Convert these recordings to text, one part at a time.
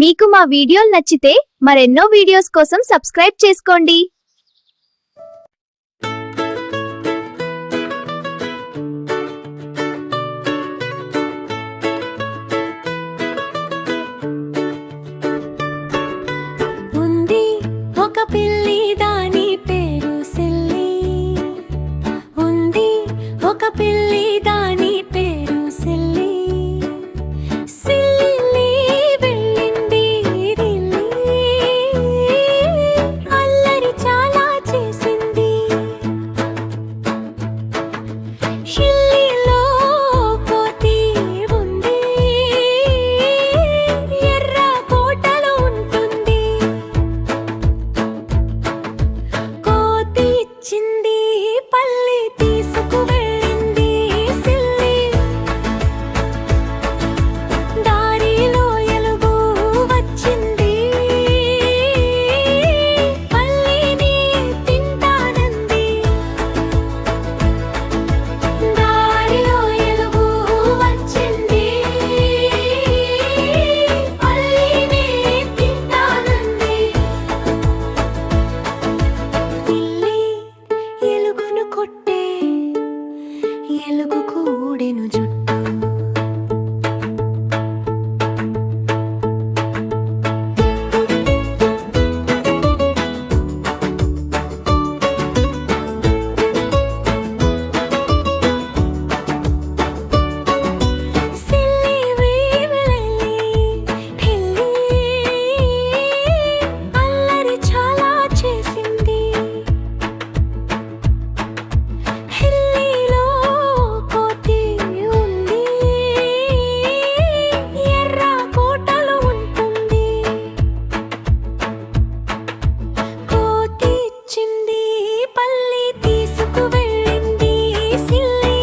మీకు మా వీడియోలు నచ్చితే మరెన్నో వీడియోస్ కోసం సబ్స్క్రైబ్ చేసుకోండి। ఉంది ఒక పిల్లి దాని పేరు సిల్లి, ఉంది ఒక పిల్లి దాని పేరు సిల్లి, సిల్లి వెళ్ళింది ఢిల్లీ, అల్లరి చాలా చేసింది, ఢిల్లీలో కోతి ఉంది, ఎర్ర కోటలో ఉంటుంది, కోతి ఇచ్చింది పల్లి తీసుకు వెళ్ళింది సిల్లి, దారిలో ఎలుగు వచ్చింది, పల్లిని తింటానంది, దారిలో ఎలుగు వచ్చింది, పల్లిని తింటానంది, పిల్లి ఎలుగును కొట్టే ఎలుగు కూడెను జుట్టు, సిల్లి వీవెళ్ళి ఢిల్లీ, అల్లరి చాలా చేసింది, ఢిల్లీలో కోతి ఉంది, ఎర్ర కోటలో ఉంటుంది, కోతి ఇచ్చింది పల్లి తీసుకు వెళ్ళింది సిల్లి,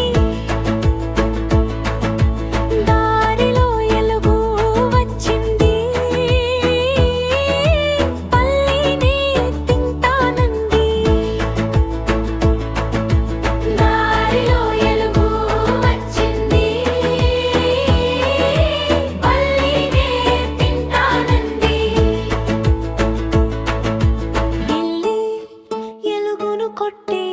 దారిలో ఎలుగు వచ్చింది, పల్లిని తింటానంది, దారిలో ఎలుగు వచ్చింది, పల్లిని తింటానంది, పిల్లి ఎలుగును కొట్టే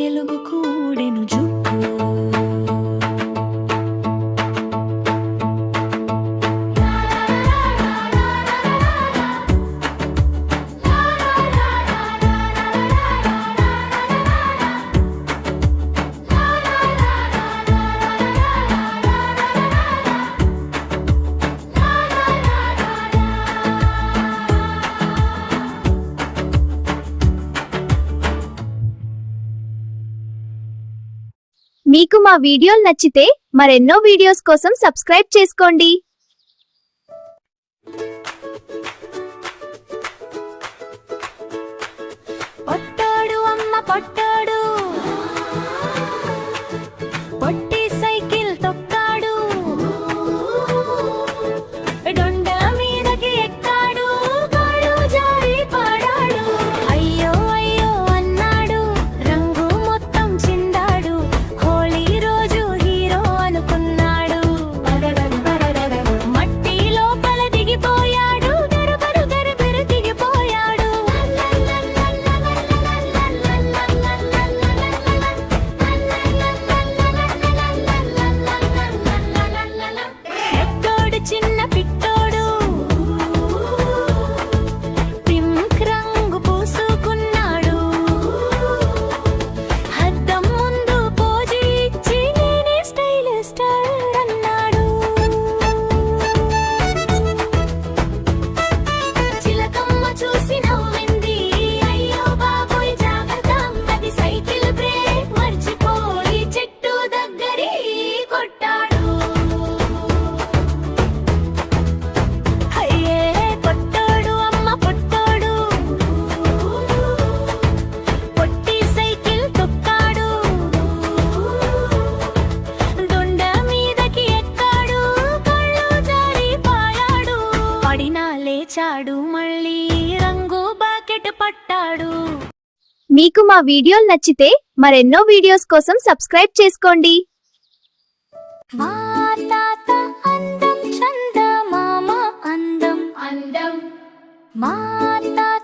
ఎలుగు కూడెను జుట్టు, మీకు మా వీడియోలు నచ్చితే మరెన్నో వీడియోస్ కోసం సబ్స్క్రైబ్ చేసుకోండి। పొట్టాడు అమ్మ పొట్టాడు, పొట్టి సైకిల్ తొక్కాడు, దొండ మీదకి ఎక్కాడు, కాళ్ళు జారి పడాడు, అయ్యో అయ్యో అన్నాడు, రంగు మొత్తం చిందాడు, హోళీ రోజు హీరో అనుకున్నాడు, మట్టి లోపల దిగిపోయాడు, గరబరు గరబరు దిగిపోయాడు, పెద్దోడు చిన్న పిట్టోడు, పింక్ రంగు పూసుకున్నాడు, అద్దం ముందు పోజు ఇచ్చి నేనే స్టైలిస్టర్ అన్నాడు, చిలకమ్మ చూసి నవ్వింది, అయ్యో బాబోయ్ జాగ్రత్త, అది సైకిల్ బ్రేక్ మర్చిపోయి చెట్టు దగ్గరి కొట్టాడు, అయ్యే పొట్టాడు అమ్మ పొట్టాడు, పొట్టి సైకిల్ తొక్కాడు, దొండ మీదకి ఎక్కాడు, కళ్ళు జారిపోయాడు, పడినా లేచాడు, మళ్ళీ రంగు బాకెట్ పట్టాడు, మీకు మా వీడియోలు నచ్చితే మరెన్నో వీడియోస్ కోసం సబ్స్క్రైబ్ చేసుకోండి। మా తాత అందం చందమామ మా అత్త